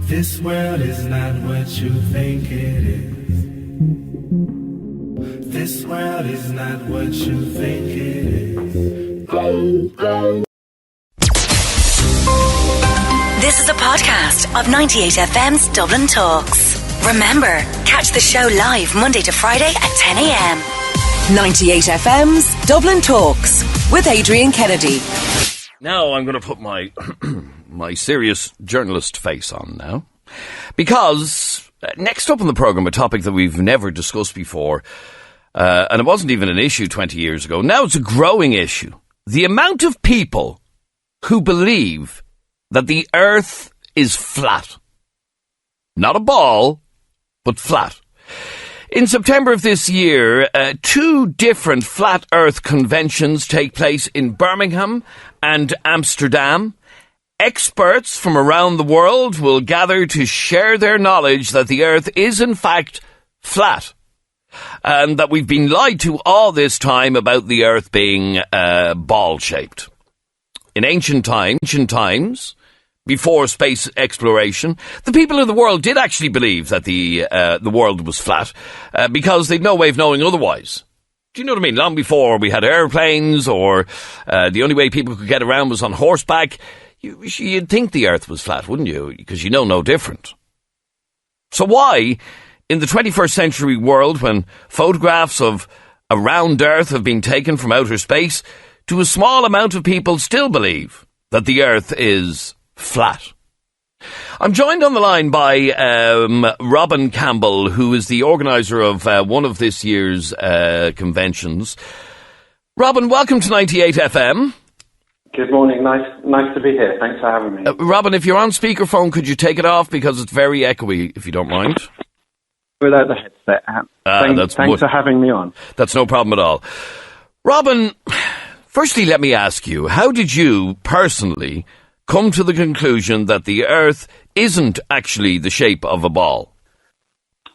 This world is not what you think it is. This world is not what you think it is. This is a podcast of 98FM's Dublin Talks. Remember, catch the show live Monday to Friday at 10 a.m. 98FM's Dublin Talks with Adrian Kennedy. Now I'm going to put my my serious journalist face on now, because next up on the programme, a topic that we've never discussed before, and it wasn't even an issue 20 years ago. Now it's a growing issue. The amount of people who believe that the earth is flat. Not a ball, but flat. In September of this year, two different flat earth conventions take place in Birmingham and Amsterdam. Experts from around the world will gather to share their knowledge that the earth is in fact flat, and that we've been lied to all this time about the earth being ball-shaped. In ancient times, before space exploration, the people of the world did actually believe that the world was flat, because they'd no way of knowing otherwise. Do you know what I mean? Long before we had airplanes, or the only way people could get around was on horseback, you'd think the earth was flat, wouldn't you? Because you know no different. So why, in the 21st century world, when photographs of a round earth have been taken from outer space, do a small amount of people still believe that the earth is flat? I'm joined on the line by Robin Campbell, who is the organiser of one of this year's conventions. Robin, welcome to 98FM. Good morning. Nice to be here. Thanks for having me. Robin, if you're on speakerphone, could you take it off, because it's very echoey, if you don't mind? Without the headset. Thanks for having me on. That's no problem at all. Robin, firstly, let me ask you, how did you personally come to the conclusion that the earth isn't actually the shape of a ball?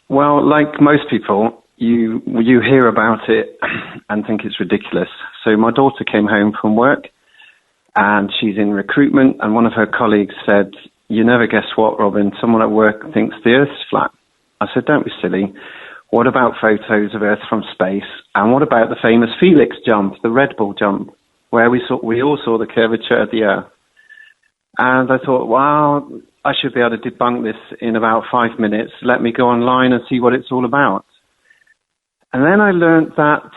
Well, like most people, you hear about it and think it's ridiculous. So my daughter came home from work, and she's in recruitment, and one of her colleagues said, "You never guess what, Robin, someone at work thinks the earth's flat." I said, "Don't be silly. What about photos of Earth from space? And what about the famous Felix jump, the Red Bull jump, where we all saw the curvature of the earth?" And I thought, wow, I should be able to debunk this in about 5 minutes. Let me go online and see what it's all about. And then I learned that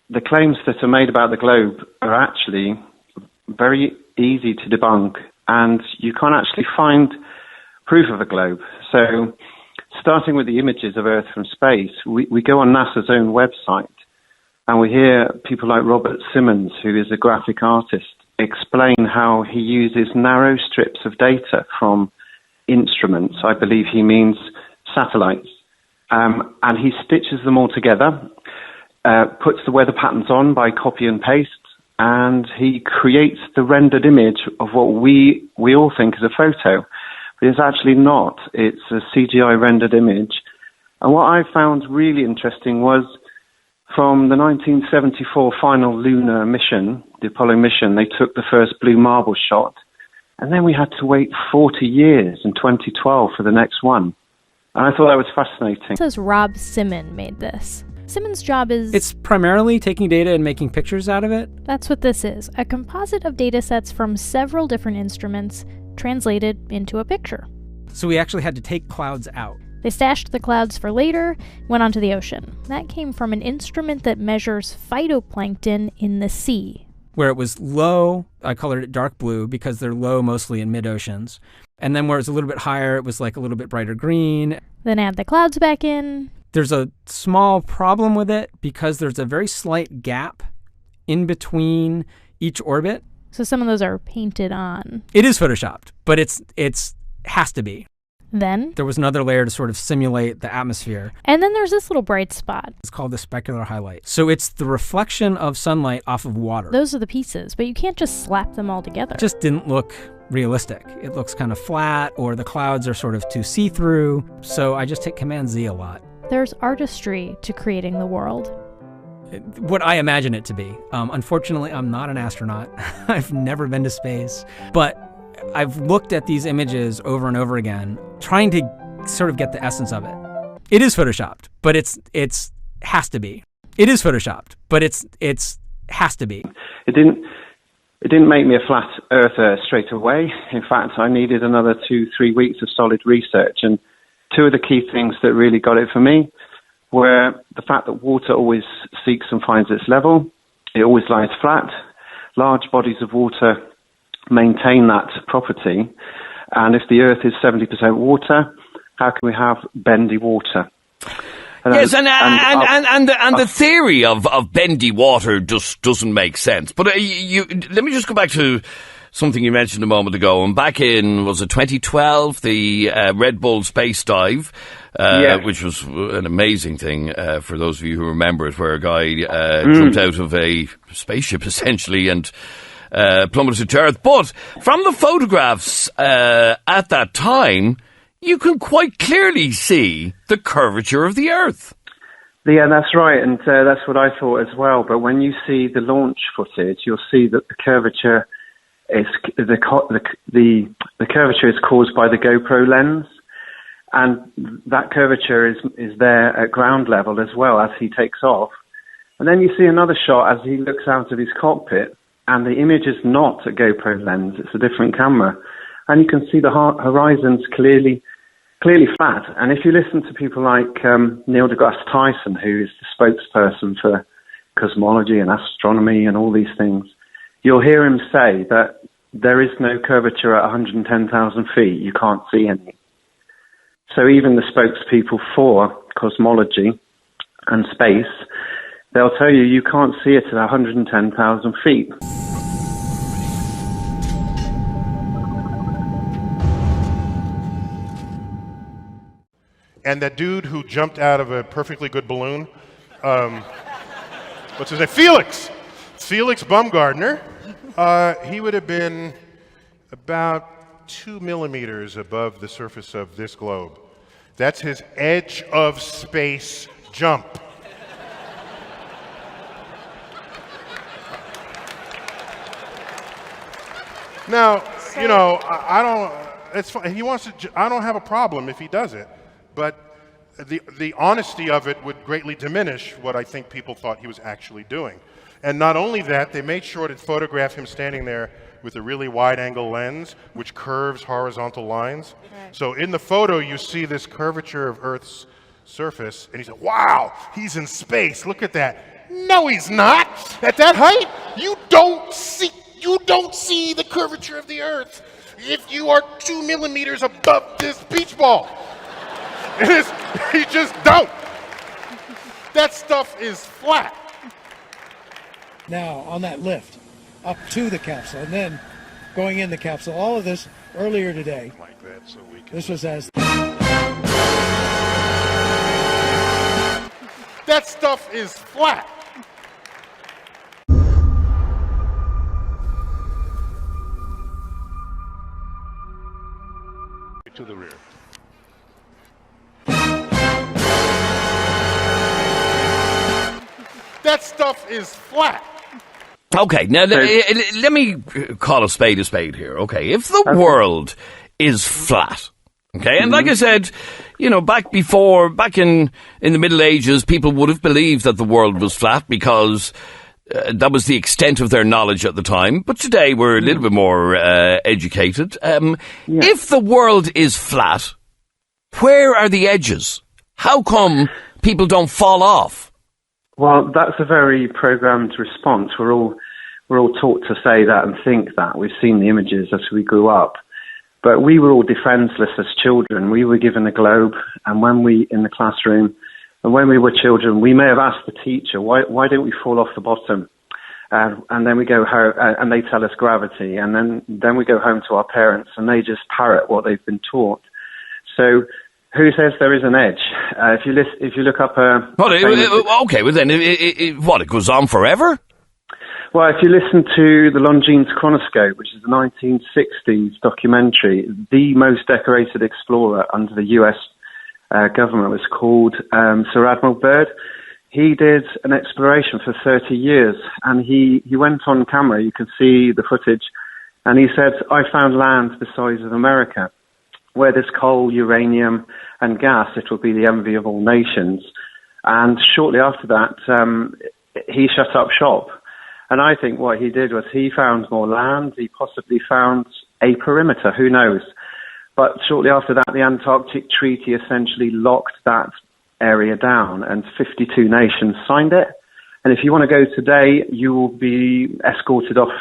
the claims that are made about the globe are actually very easy to debunk, and you can't actually find proof of a globe. So starting with the images of Earth from space, we go on NASA's own website, and we hear people like Robert Simmons, who is a graphic artist, explain how he uses narrow strips of data from instruments. I believe he means satellites. And he stitches them all together, puts the weather patterns on by copy and paste, and he creates the rendered image of what we all think is a photo. But it's actually not. It's a CGI rendered image. And what I found really interesting was, from the 1974 final lunar mission, the Apollo mission, they took the first blue marble shot, and then we had to wait 40 years in 2012 for the next one. And I thought that was fascinating. It says Rob Simon made this. Simon's job is... It's primarily taking data and making pictures out of it. That's what this is, a composite of data sets from several different instruments translated into a picture. So we actually had to take clouds out. They stashed the clouds for later, went onto the ocean. That came from an instrument that measures phytoplankton in the sea. Where it was low, I colored it dark blue because they're low mostly in mid-oceans. And then where it's a little bit higher, it was like a little bit brighter green. Then add the clouds back in. There's a small problem with it because there's a very slight gap in between each orbit. So some of those are painted on. It is photoshopped, but it's has to be. Then there was another layer to sort of simulate the atmosphere. And then there's this little bright spot. It's called the specular highlight. So it's the reflection of sunlight off of water. Those are the pieces, but you can't just slap them all together. It just didn't look realistic. It looks kind of flat, or the clouds are sort of too see-through. So I just hit Command-Z a lot. There's artistry to creating the world. What I imagine it to be. Unfortunately, I'm not an astronaut. I've never been to space. But I've looked at these images over and over again, trying to sort of get the essence of it. It is photoshopped, but it's has to be. It is photoshopped, but it's has to be. It didn't make me a flat earther straight away. In fact, I needed another 2-3 weeks of solid research. And two of the key things that really got it for me were the fact that water always seeks and finds its level. It always lies flat. Large bodies of water maintain that property. And if the earth is 70% water, how can we have bendy water? Yes, and the theory of bendy water just doesn't make sense. But let me just go back to something you mentioned a moment ago. And back in, was it 2012, the Red Bull space dive, which was an amazing thing for those of you who remember it, where a guy jumped out of a spaceship essentially and plummeted to Earth. But from the photographs at that time, you can quite clearly see the curvature of the Earth. Yeah, that's right, and that's what I thought as well. But when you see the launch footage, you'll see that the curvature is the curvature is caused by the GoPro lens, and that curvature is there at ground level as well as he takes off. And then you see another shot as he looks out of his cockpit, and the image is not a GoPro lens; it's a different camera, and you can see the horizons clearly flat. And if you listen to people like Neil deGrasse Tyson, who is the spokesperson for cosmology and astronomy and all these things, you'll hear him say that there is no curvature at 110,000 feet. You can't see any. So even the spokespeople for cosmology and space, they'll tell you you can't see it at 110,000 feet. And that dude who jumped out of a perfectly good balloon, what's his name? Felix Baumgartner. He would have been about 2 millimeters above the surface of this globe. That's his edge of space jump. Now, you know, I don't. It's fine. He wants to. I don't have a problem if he does it. But the honesty of it would greatly diminish what I think people thought he was actually doing. And not only that, they made sure to photograph him standing there with a really wide-angle lens, which curves horizontal lines. Right. So in the photo, you see this curvature of Earth's surface, and he said, "Wow, he's in space. Look at that." No, he's not. At that height, you don't see the curvature of the Earth if you are 2 millimeters above this beach ball. You just don't. That stuff is flat. Now, on that lift, up to the capsule, and then going in the capsule, all of this earlier today. Like that, so we can... This was as... That stuff is flat. To the rear. That stuff is flat. Okay, now let me call a spade here, okay? If the world is flat, okay, and like I said, you know, back in the Middle Ages, people would have believed that the world was flat because that was the extent of their knowledge at the time. But today we're a little bit more educated. If the world is flat, where are the edges? How come people don't fall off? Well, that's a very programmed response. We're all taught to say that and think that. We've seen the images as we grew up. But we were all defenseless as children. We were given a globe, and when we were children, we may have asked the teacher, why don't we fall off the bottom? And then we go home, and they tell us gravity. And then we go home to our parents, and they just parrot what they've been taught. So who says there is an edge? If you look up a... Okay, well then, it goes on forever? Well, if you listen to the Longines Chronoscope, which is the 1960s documentary, the most decorated explorer under the US government was called Sir Admiral Byrd. He did an exploration for 30 years, and he went on camera. You can see the footage And he said, I found land the size of America. Where there's coal, uranium, and gas, it will be the envy of all nations. And shortly after that, he shut up shop. And I think what he did was he found more land. He possibly found a perimeter. Who knows? But shortly after that, the Antarctic Treaty essentially locked that area down, and 52 nations signed it. And if you want to go today, you will be escorted off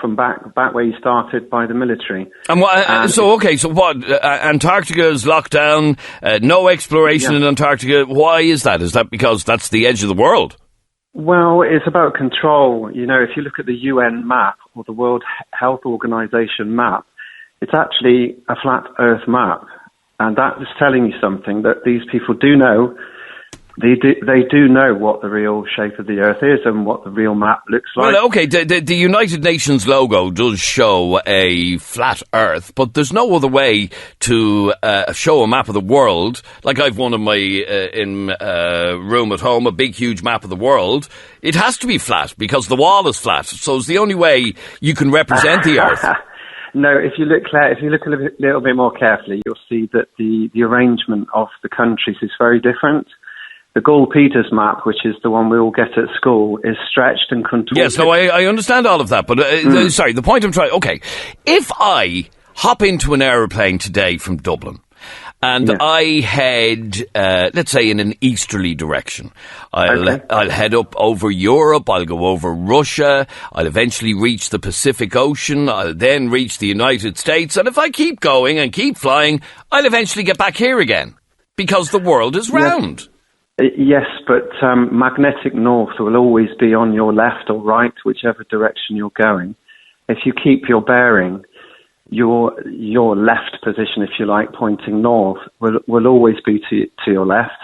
and back where you started by the military. And what, so what? Antarctica is locked down. No exploration in Antarctica. Why is that? Is that because that's the edge of the world? Well, it's about control. You know, if you look at the UN map or the World Health Organization map, it's actually a flat Earth map, and that is telling you something that these people do know. They do know what the real shape of the Earth is and what the real map looks like. Well, okay, the United Nations logo does show a flat Earth, but there's no other way to show a map of the world. Like I've one in my room at home, a big, huge map of the world. It has to be flat because the wall is flat. So it's the only way you can represent the Earth. No, if you look a little bit more carefully, you'll see that the arrangement of the countries is very different. The Gall-Peters map, which is the one we all get at school, is stretched and contorted. Yes, no, I understand all of that, but sorry, the point I'm trying... Okay, if I hop into an aeroplane today from Dublin, and I head, let's say, in an easterly direction. I'll head up over Europe, I'll go over Russia, I'll eventually reach the Pacific Ocean, I'll then reach the United States, and if I keep going and keep flying, I'll eventually get back here again, because the world is round. Yes, but magnetic north will always be on your left or right, whichever direction you're going. If you keep your bearing, your left position, if you like, pointing north, will always be to your left.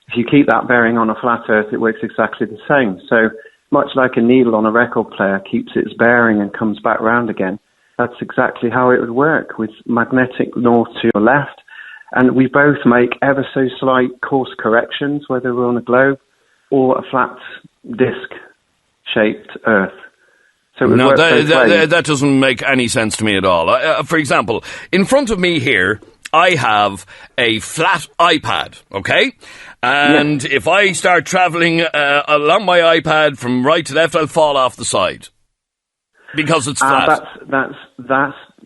If you keep that bearing on a flat Earth, it works exactly the same. So much like a needle on a record player keeps its bearing and comes back round again, that's exactly how it would work, with magnetic north to your left. And we both make ever so slight course corrections, whether we're on a globe or a flat disc-shaped Earth. So no, that doesn't make any sense to me at all. For example, in front of me here, I have a flat iPad, okay? And if I start travelling along my iPad from right to left, I'll fall off the side because it's flat.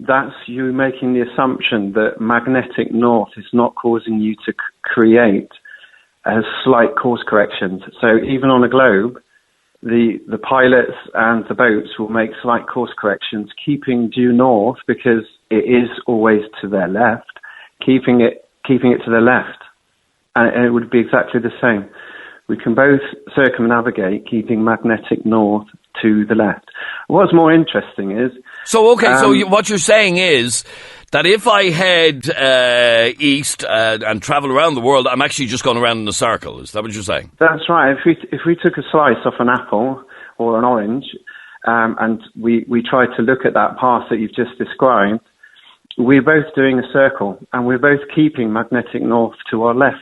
That's you making the assumption that magnetic north is not causing you to create slight course corrections. So even on a globe, the pilots and the boats will make slight course corrections, keeping due north because it is always to their left, keeping it to the left, and it would be exactly the same. We can both circumnavigate, keeping magnetic north to the left. What's more interesting is... So what you're saying is that if I head east and travel around the world, I'm actually just going around in a circle. Is that what you're saying? That's right. If we took a slice off an apple or an orange and we tried to look at that path that you've just described, we're both doing a circle and we're both keeping magnetic north to our left.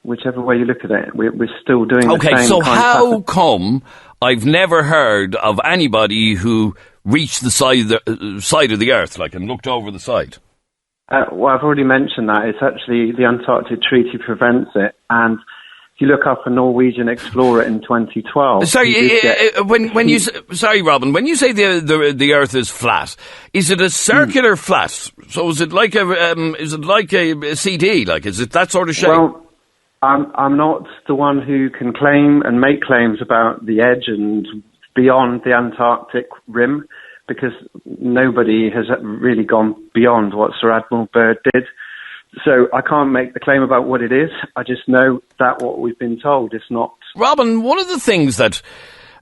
Whichever way you look at it, we're still doing the same. Okay, so kind how of come I've never heard of anybody who reached the side of the Earth, like, and looked over the side? Well, I've already mentioned that. It's actually the Antarctic Treaty prevents it. And if you look up a Norwegian explorer in 2012... Sorry, Robin, when you say the Earth is flat, is it a circular flat? So is it like a CD? Like, is it that sort of shape? Well, I'm not the one who can claim and make claims about the edge and beyond the Antarctic rim, because nobody has really gone beyond what Sir Admiral Byrd did. So I can't make the claim about what it is. I just know that what we've been told is not. Robin, one of the things that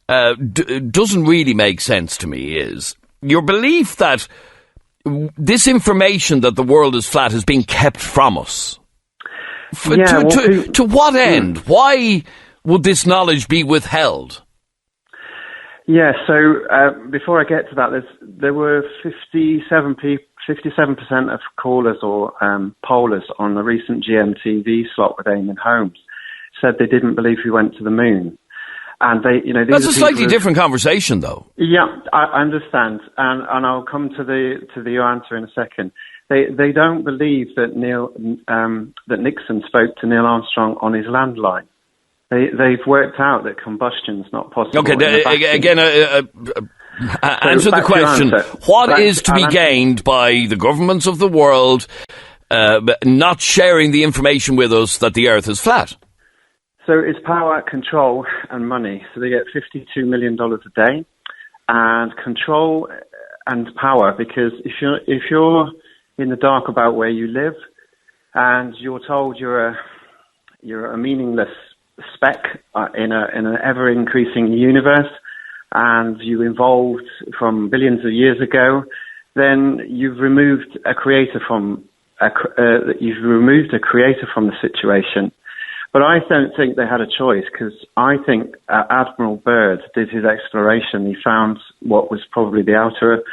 doesn't really make sense to me is your belief that this information that the world is flat is being kept from us. To what end? Why would this knowledge be withheld? Yeah, so before I get to that, there were 57% of callers or pollers on the recent GMTV slot with Eamon Holmes said they didn't believe we went to the moon. And they, that's a slightly different conversation, though. Yeah, I understand, and I'll come to the answer in a second. They don't believe that that Nixon spoke to Neil Armstrong on his landline. They've worked out that combustion's not possible. Okay, again, answer the question. What is to be gained by the governments of the world not sharing the information with us that the Earth is flat? So it's power, control, and money. So they get $52 million a day, and control and power. Because if you're in the dark about where you live, and you're told you're a meaningless speck in an ever increasing universe, and you evolved from billions of years ago, then you've removed a creator from the situation. But I don't think they had a choice, because I think Admiral Byrd did his exploration. He found what was probably the outer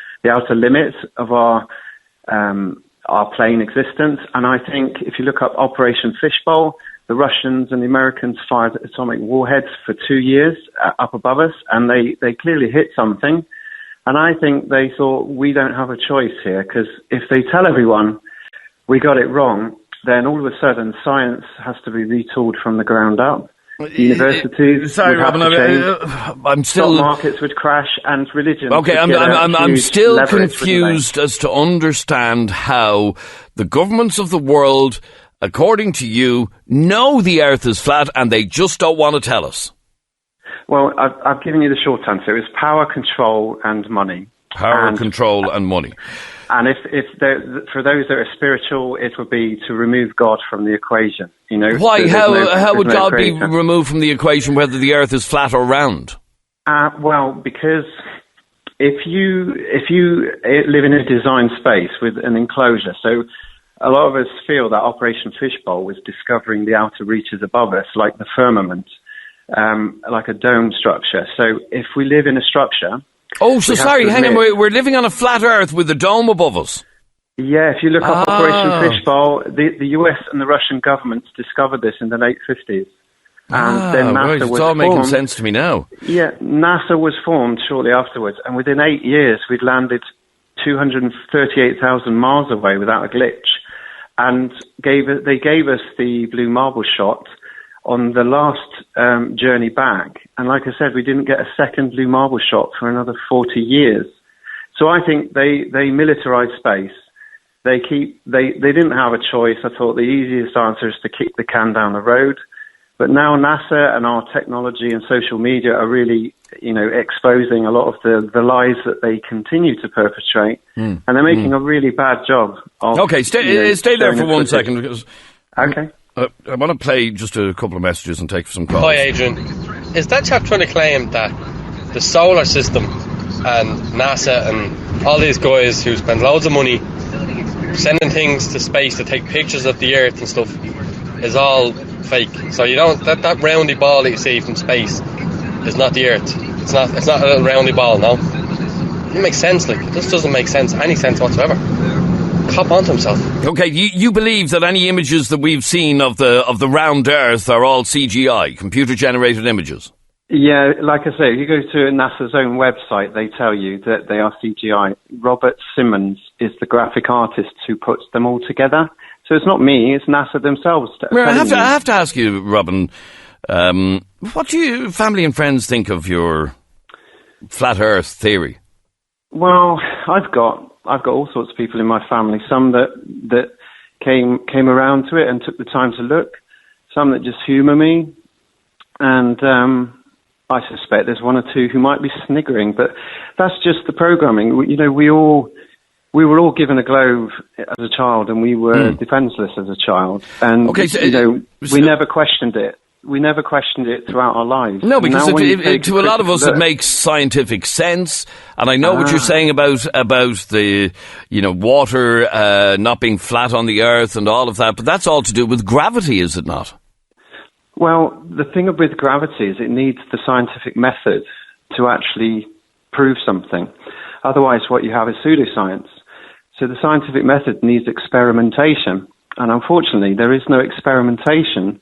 limits of our plain existence. And I think if you look up Operation Fishbowl, the Russians and the Americans fired atomic warheads for 2 years up above us, and they clearly hit something. And I think they thought, we don't have a choice here, because if they tell everyone we got it wrong, then all of a sudden science has to be retooled from the ground up. Universities would have to change. I'm still. Stock markets would crash, and religion. Okay, I'm still confused as to understand how the governments of the world, according to you, know the Earth is flat and they just don't want to tell us. Well, I've given you the short answer. It's power, control, and money. Power, control, and money. And if for those that are spiritual, it would be to remove God from the equation. You know, why? How would God be removed from the equation, whether the Earth is flat or round? Well, because if you live in a designed space with an enclosure, so a lot of us feel that Operation Fishbowl was discovering the outer reaches above us, like the firmament, like a dome structure. So if we live in a structure. Oh, so sorry, hang on, we're living on a flat Earth with a dome above us. Yeah, if you look up Operation Fishbowl, the US and the Russian governments discovered this in the late 50s. And then NASA was it's all formed. Making sense to me now. Yeah, NASA was formed shortly afterwards, and within 8 years we'd landed 238,000 miles away without a glitch. And they gave us the blue marble shot on the last journey back. And like I said, we didn't get a second blue marble shot for another 40 years. So I think they militarized space. They didn't have a choice. I thought the easiest answer is to kick the can down the road. But now NASA and our technology and social media are really, exposing a lot of the lies that they continue to perpetrate. And they're making a really bad job of... Okay, stay there for 1 second. Because okay. I want to play just a couple of messages and take some calls. Hi, Adrian. Is that chap trying to claim that the solar system and NASA and all these guys who spend loads of money sending things to space to take pictures of the Earth and stuff is all fake? So you don't that roundy ball that you see from space is not the Earth. It's not a little roundy ball, no. It doesn't make sense. Like, it just doesn't make any sense whatsoever. Cop onto himself. Okay, you believe that any images that we've seen of the round Earth are all CGI, computer-generated images? Yeah, like I say, if you go to NASA's own website, they tell you that they are CGI. Robert Simmons is the graphic artist who puts them all together. So it's not me, it's NASA themselves. I have to ask you, Robin, what do your family and friends think of your flat Earth theory? Well, I've got all sorts of people in my family. Some that came around to it and took the time to look. Some that just humour me, and I suspect there's one or two who might be sniggering. But that's just the programming. We were all given a globe as a child, and we were defenceless as a child. And we never questioned it. We never questioned it throughout our lives. No, because to a lot of us it makes scientific sense. And I know what you're saying about the water not being flat on the Earth and all of that, but that's all to do with gravity, is it not? Well, the thing with gravity is it needs the scientific method to actually prove something. Otherwise, what you have is pseudoscience. So the scientific method needs experimentation. And unfortunately, there is no experimentation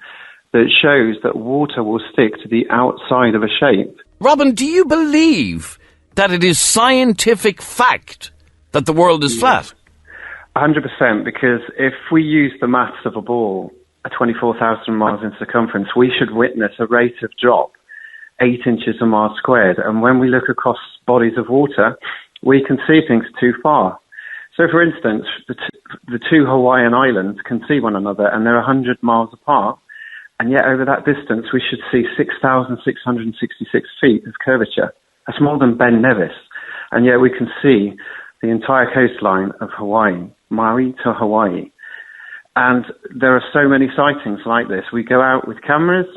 that shows that water will stick to the outside of a shape. Robin, do you believe that it is scientific fact that the world is flat? 100%, because if we use the maths of a ball at 24,000 miles in circumference, we should witness a rate of drop 8 inches a mile squared. And when we look across bodies of water, we can see things too far. So, for instance, the two Hawaiian islands can see one another, and they're 100 miles apart. And yet, over that distance, we should see 6,666 feet of curvature. That's more than Ben Nevis. And yet, we can see the entire coastline of Hawaii, Maui to Hawaii. And there are so many sightings like this. We go out with cameras,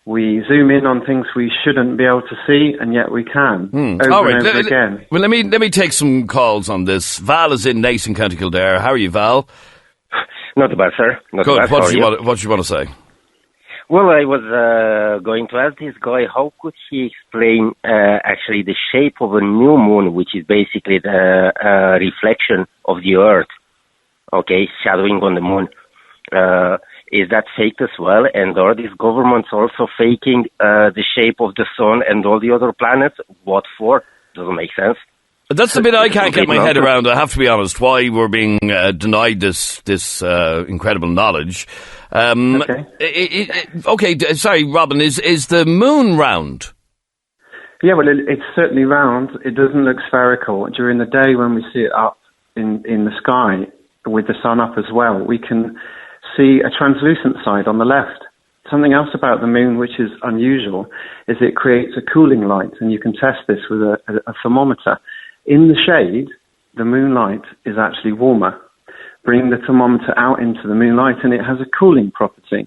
we zoom in on things we shouldn't be able to see, and yet we can, over and over again. Well, let me take some calls on this. Val is in Nason, County Kildare. How are you, Val? Not too bad, sir. Not Good. too bad. What do you want to say? Well, I was going to ask this guy, how could he explain actually the shape of a new moon, which is basically the reflection of the Earth, okay, shadowing on the moon. Is that faked as well? And are these governments also faking the shape of the sun and all the other planets? What for? Doesn't make sense. That's the bit I can't get my head around, I have to be honest, why we're being denied this incredible knowledge. Sorry, Robin, is the moon round? Yeah, well, it's certainly round. It doesn't look spherical. During the day when we see it up in the sky with the sun up as well, we can see a translucent side on the left. Something else about the moon which is unusual is it creates a cooling light, and you can test this with a thermometer. In the shade, the moonlight is actually warmer. Bring the thermometer out into the moonlight and it has a cooling property.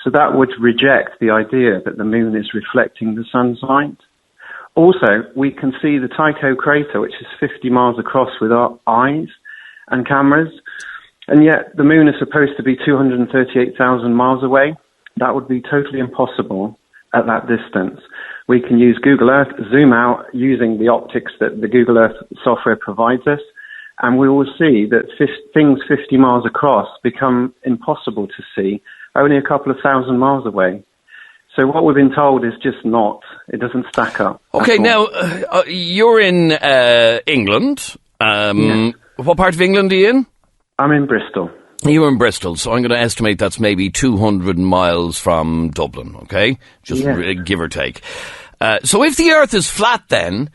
So that would reject the idea that the moon is reflecting the sun's light. Also, we can see the Tycho crater, which is 50 miles across with our eyes and cameras, and yet the moon is supposed to be 238,000 miles away. That would be totally impossible at that distance. We can use Google Earth, zoom out using the optics that the Google Earth software provides us, and we will see that things 50 miles across become impossible to see only a couple of thousand miles away. So what we've been told is just not, it doesn't stack up. Okay, now, you're in England. Yeah. What part of England are you in? I'm in Bristol. You're in Bristol, so I'm going to estimate that's maybe 200 miles from Dublin, okay? Just give or take. So if the Earth is flat then,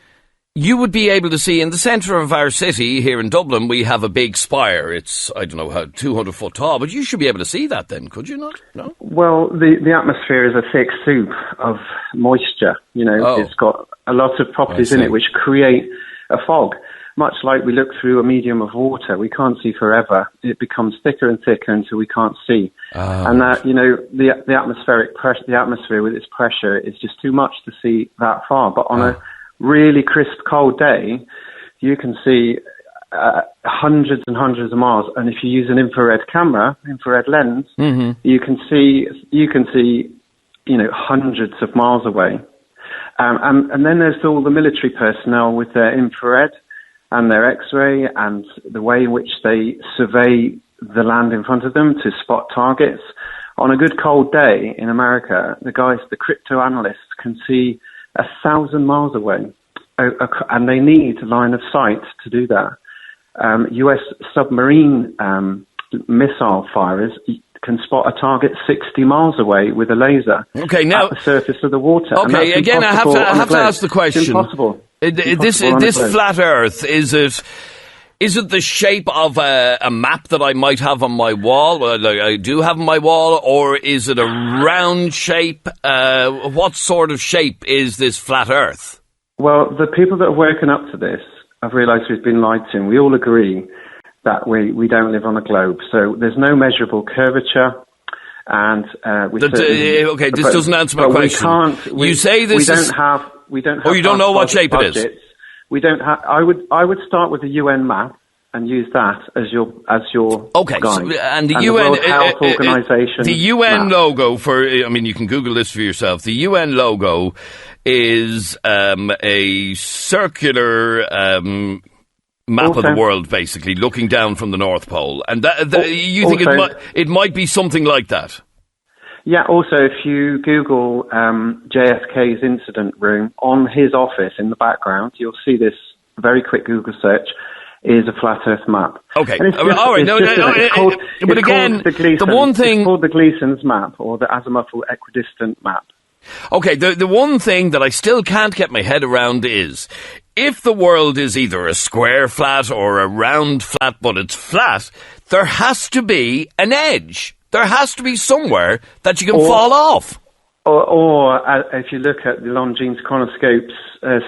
you would be able to see in the centre of our city here in Dublin, we have a big spire. It's, I don't know, how 200 foot tall, but you should be able to see that then, could you not? No? Well, the atmosphere is a thick soup of moisture. You know, It's got a lot of properties in it which create a fog. Much like we look through a medium of water, we can't see forever. It becomes thicker and thicker until we can't see. And that, you know, the atmospheric pressure, the atmosphere with its pressure is just too much to see that far. But on a really crisp, cold day, you can see hundreds and hundreds of miles. And if you use an infrared lens, you can see, you know, hundreds of miles away. And then there's all the military personnel with their infrared and their X-ray and the way in which they survey the land in front of them to spot targets. On a good cold day in America, the crypto analysts can see 1,000 miles away, and they need line of sight to do that. U.S. submarine missile firers can spot a target 60 miles away with a laser at the surface of the water. Okay, again, I have to ask the question. It's impossible. This flat Earth, is it the shape of a map that I might have on my wall, I do have on my wall, or is it a round shape? What sort of shape is this flat Earth? Well, the people that have woken up to this have realised we've been lied to, and we all agree that we don't live on a globe. So there's no measurable curvature. And this doesn't answer my question. You say this we don't have. Oh, you don't know what shape budgets. It is. We don't have. I would start with the UN map and use that as your guide. So, and the UN World Health Organization. The UN map. logo you can Google this for yourself. The UN logo is a circular map of the world, basically looking down from the North Pole, and you think it might be something like that. Yeah, also, if you Google JFK's incident room, on his office in the background, you'll see this very quick Google search, is a flat Earth map. Okay, And it's all right. But again, the one thing... It's called the Gleason's map, or the azimuthal equidistant map. Okay, the one thing that I still can't get my head around is, if the world is either a square flat or a round flat, but it's flat, there has to be an edge. There has to be somewhere that you can fall off. Or if you look at the Longines chronoscope's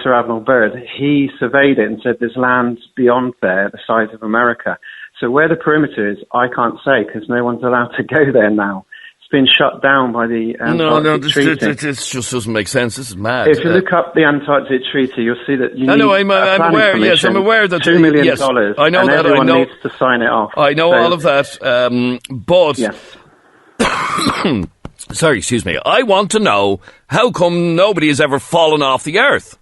Sir Admiral Byrd, he surveyed it and said there's land beyond there, the size of America. So where the perimeter is, I can't say, because no one's allowed to go there now. It's been shut down by the Antarctic Treaty. This just doesn't make sense. This is mad. If you look up the Antarctic Treaty, you'll see that you need I'm aware. Yes, I'm aware that $2 million. Yes, I know and that. Everyone I know, needs to sign it off. I know all of that. But yes. Sorry, excuse me. I want to know how come nobody has ever fallen off the Earth.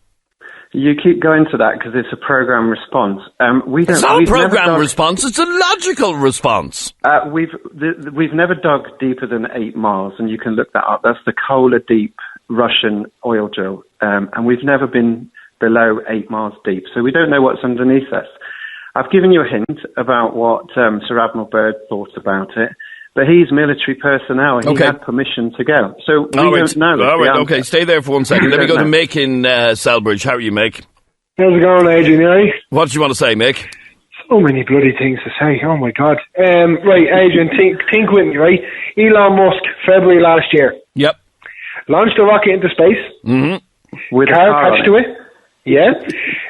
You keep going to that because it's a program response. It's not a program response. It's a logical response. We've never dug deeper than 8 miles, and you can look that up. That's the Kola Deep Russian oil drill, and we've never been below 8 miles deep. So we don't know what's underneath us. I've given you a hint about what Sir Admiral Byrd thought about it. But he's military personnel. He had permission to go. So we don't know. All right, okay. Stay there for 1 second. Let me go to Mick in Selbridge. How are you, Mick? How's it going, Adrian? Right? What do you want to say, Mick? So many bloody things to say. Oh, my God. Right, Adrian, think with me, right? Elon Musk, February last year. Yep. Launched a rocket into space. Mm-hmm. With a car attached to it. Yeah.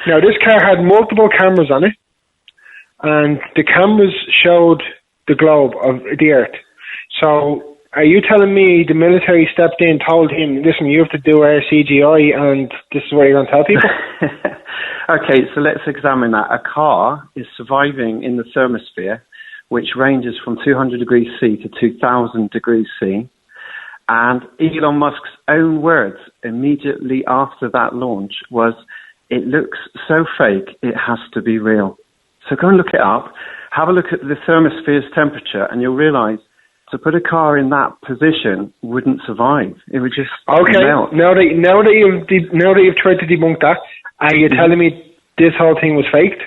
Now, this car had multiple cameras on it. And the cameras showed the globe of the Earth. So, are you telling me the military stepped in, told him, listen, you have to do our CGI, and this is what you're going to tell people? Okay, so let's examine that. A car is surviving in the thermosphere, which ranges from 200 degrees C to 2,000 degrees C. And Elon Musk's own words immediately after that launch was, it looks so fake, it has to be real. So go and look it up. Have a look at the thermosphere's temperature, and you'll realise to put a car in that position wouldn't survive. It would just melt. Now that you've tried to debunk that, are you telling me this whole thing was faked?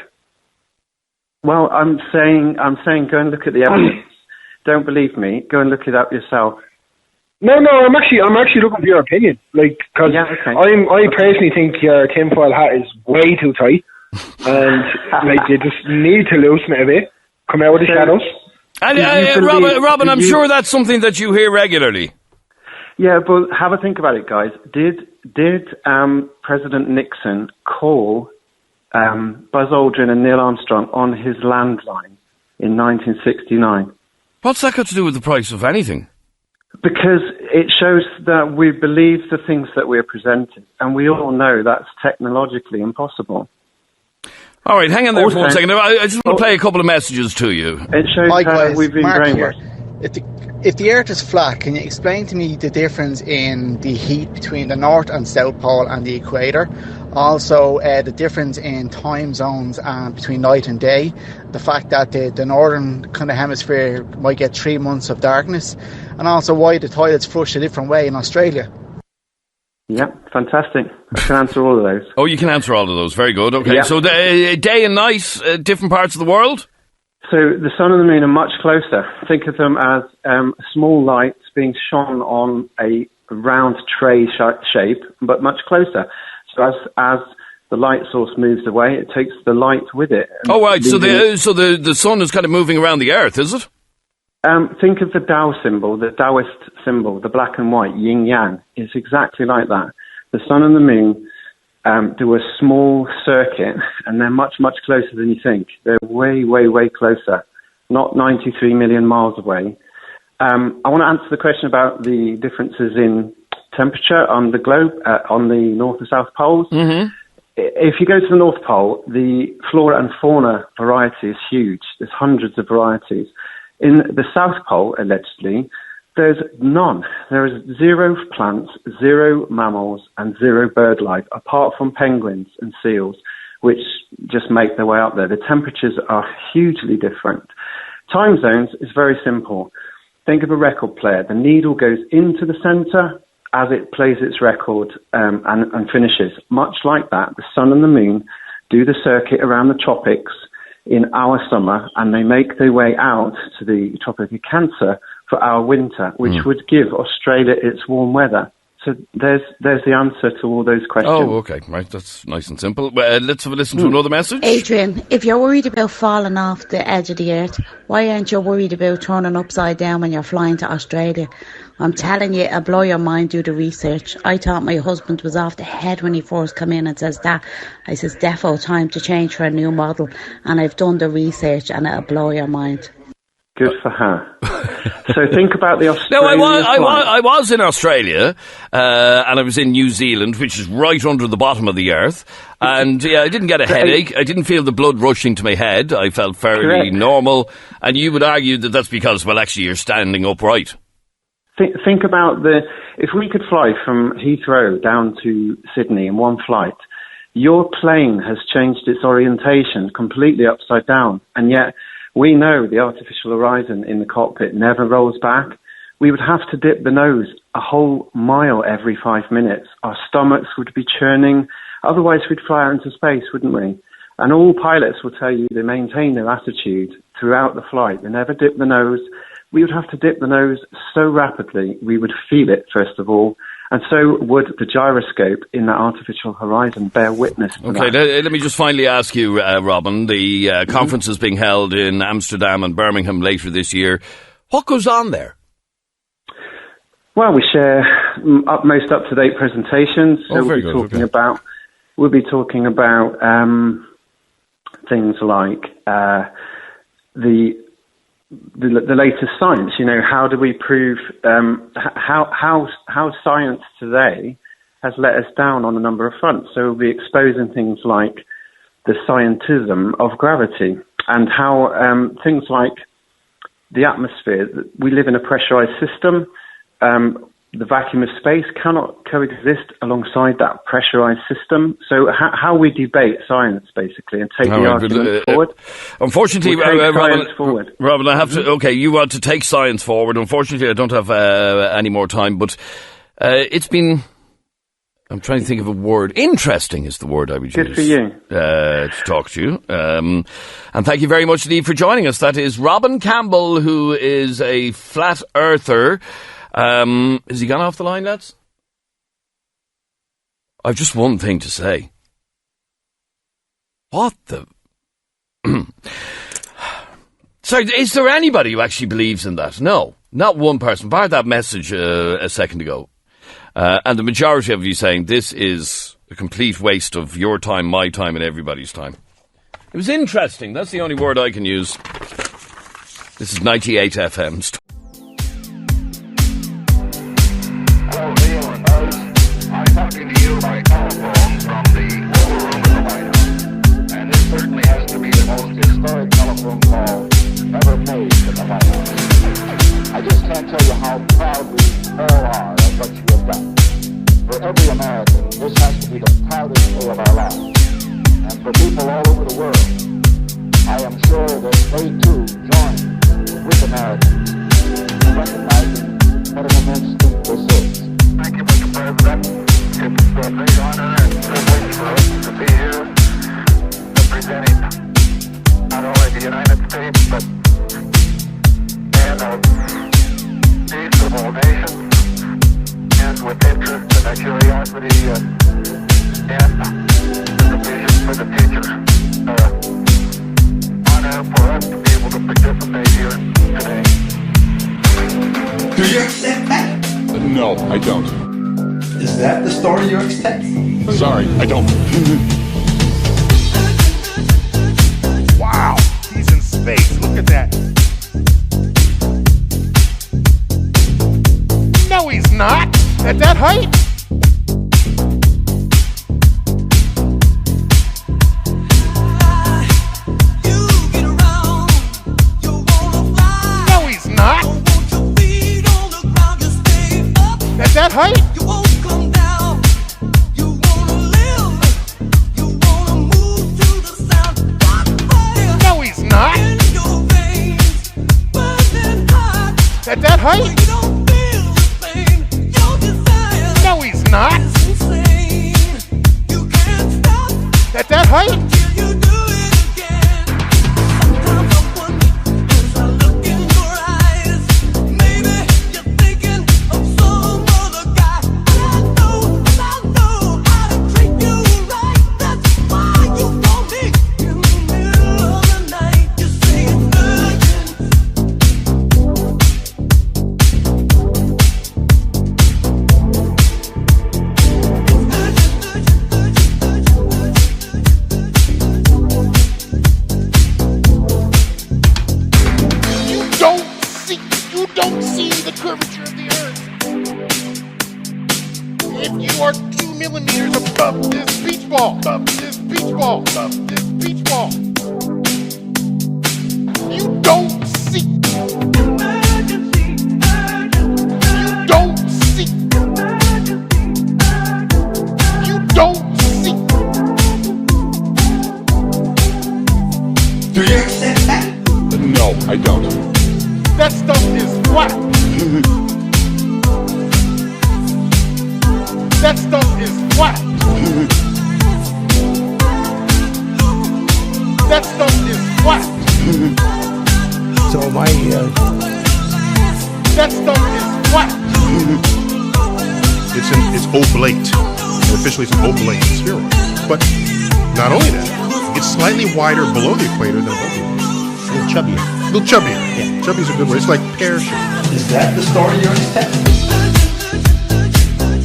Well, I'm saying, go and look at the evidence. Don't believe me. Go and look it up yourself. No, I'm actually looking for your opinion. Because I personally think your tinfoil hat is way too tight. And you just need to loosen it a bit. Come out with the shadows. And Robin, I'm sure that's something that you hear regularly. Yeah, but have a think about it, guys. Did President Nixon call Buzz Aldrin and Neil Armstrong on his landline in 1969? What's that got to do with the price of anything? Because it shows that we believe the things that we're presented, and we all know that's technologically impossible. All right, hang on there for 1 second. I just want to play a couple of messages to you. It shows how we've been brainwashed. If the Earth is flat, can you explain to me the difference in the heat between the North and South Pole and the equator? Also, the difference in time zones between night and day. The fact that the northern kind of hemisphere might get 3 months of darkness. And also why the toilets flush a different way in Australia. Yeah, fantastic. I can answer all of those. Oh, you can answer all of those. Very good. Okay, yeah. So day and night, different parts of the world? So the sun and the moon are much closer. Think of them as small lights being shone on a round tray shape, but much closer. So as the light source moves away, it takes the light with it. Oh, right. So the sun is kind of moving around the Earth, is it? Think of the Tao symbol, the Taoist symbol, the black and white, yin-yang. It's exactly like that. The sun and the moon do a small circuit, and they're much, much closer than you think. They're way, way, way closer, not 93 million miles away. I want to answer the question about the differences in temperature on the globe, on the North and South Poles. Mm-hmm. If you go to the North Pole, the flora and fauna variety is huge. There's hundreds of varieties. In the South Pole, allegedly, there's none. There is 0 plants, 0 mammals, and 0 bird life, apart from penguins and seals, which just make their way up there. The temperatures are hugely different. Time zones is very simple. think of a record player. The needle goes into the center as it plays its record and finishes. Much like that, the sun and the moon do the circuit around the tropics in our summer, and they make their way out to the Tropic of Cancer for our winter, which would give Australia its warm weather. So there's the answer to all those questions. Oh, okay. Right, that's nice and simple. Let's have a listen to another message. Adrian, if you're worried about falling off the edge of the earth, why aren't you worried about turning upside down when you're flying to Australia? I'm telling you, it'll blow your mind, do the research. I thought my husband was off the head when he first came in and says that. I says, defo, time to change for a new model. And I've done the research and it'll blow your mind. Good for her. So think about the Australian I was in Australia, and I was in New Zealand, which is right under the bottom of the earth. And I didn't get a headache. I didn't feel the blood rushing to my head. I felt fairly normal. And you would argue that that's because, well, actually, you're standing upright. Think about if we could fly from Heathrow down to Sydney in one flight, your plane has changed its orientation completely upside down, and yet we know the artificial horizon in the cockpit never rolls back. We would have to dip the nose a whole mile every 5 minutes. Our stomachs would be churning. Otherwise, we'd fly out into space, wouldn't we? And all pilots will tell you they maintain their attitude throughout the flight. They never dip the nose. We would have to dip the nose so rapidly we would feel it, first of all. And so would the gyroscope in that artificial horizon bear witness to that. Let me just finally ask you, Robin, the conference is being held in Amsterdam and Birmingham later this year. What goes on there? Well, we share most up-to-date presentations. So we'll be talking about things like the latest science. You know, how do we prove how science today has let us down on a number of fronts? So we'll be exposing things like the scientism of gravity and how things like the atmosphere. We live in a pressurized system. The vacuum of space cannot coexist alongside that pressurized system. So how we debate science, basically, and take the argument forward. Unfortunately, Robin, I have to... Okay, you want to take science forward. Unfortunately, I don't have any more time, but it's been... I'm trying to think of a word. Interesting is the word I would use. Good for you. To talk to you. And thank you very much indeed for joining us. That is Robin Campbell, who is a flat earther. Has he gone off the line, lads? I've just one thing to say. What the... Sorry, is there anybody who actually believes in that? No, not one person. Bar that message a second ago. And the majority of you saying this is a complete waste of your time, my time, and everybody's time. It was interesting. That's the only word I can use. This is 98 FM. I'm talking to you by telephone from the Oval Room of the White House, and this certainly has to be the most historic telephone call ever made in the White House. I just can't tell you how proud we all are of what you have done. For every American, this has to be the proudest day of our lives. And for people all over the world, I am sure that they too join with Americans in recognizing what an immense thing this is. Thank you, Mr. President. It's a great honor and privilege for us to be here representing not only the United States, but men of peace of all nations, and with interest and a curiosity and the vision for the future. Honor for us to be able to participate here today. Do you accept that? No, I don't. Is that the story you expect? Sorry, I don't. Wow, he's in space. Look at that. No, he's not. At that height. No, he's not. At that height? You won't come down. You wanna live. You wanna move to the sound. No, he's not. In your veins, burning hot. At that height? No, he's not. At that height? You don't see the curvature of the earth. If you are 2 millimeters above this beach ball, you don't see. Do you accept that? No, I don't. That stuff is flat. That stuff is flat. That stuff is flat. So that stuff is flat. It's oblate. And officially it's an oblate spheroid. But not only that, it's slightly wider below the equator than above the equator. A little chubbier. A little chubbier. Yeah. Chubby's a good word. It's like pear-shaped. Is that the story you're accepting?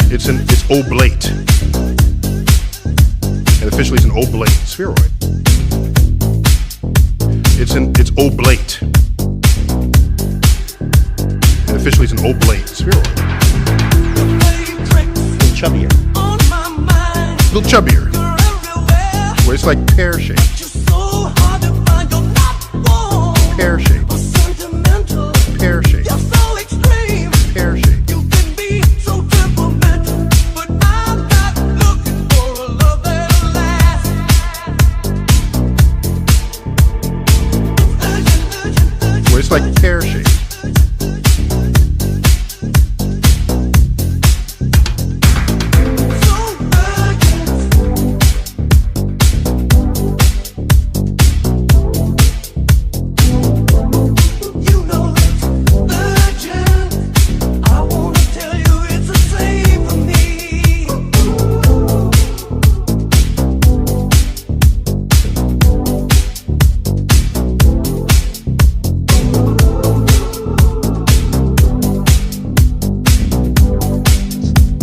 It's oblate. And officially it's an oblate spheroid. It's oblate. And officially it's an oblate spheroid. A little chubbier. A little chubbier. Where it's like pear-shaped. Pear-shaped. Pear-shaped. Pear-shaped. Where it's like pear-shaped.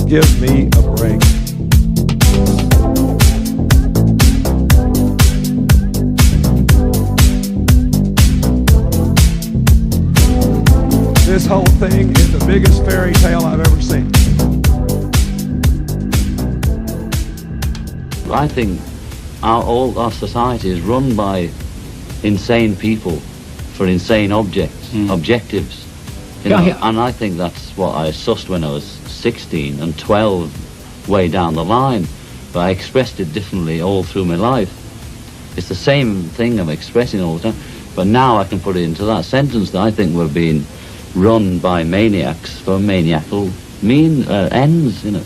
Give me a break. This whole thing is the biggest fairy tale I've ever seen. I think all our society is run by insane people for insane objectives. You know, and I think that's what I sussed when I was 16 and 12 way down the line, but I expressed it differently all through my life. It's the same thing I'm expressing all the time, but now I can put it into that sentence that I think we're being run by maniacs for maniacal ends, you know.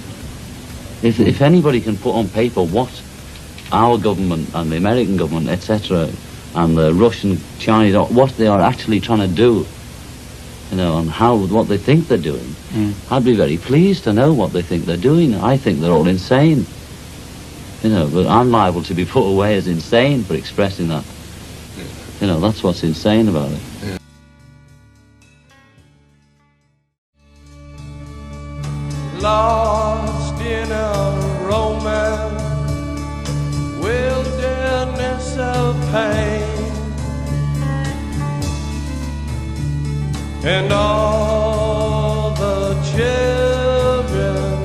If anybody can put on paper what our government and the American government, etc., and the Russian, Chinese, what they are actually trying to do, you know, and what they think they're doing. I'd be very pleased to know what they think they're doing. I think they're all insane. You know, but I'm liable to be put away as insane for expressing that. You know, that's what's insane about it. Lost in a romance, wilderness of pain, and all the children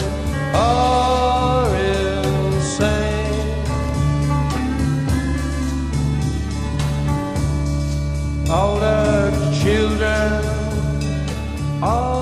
are insane. All the children are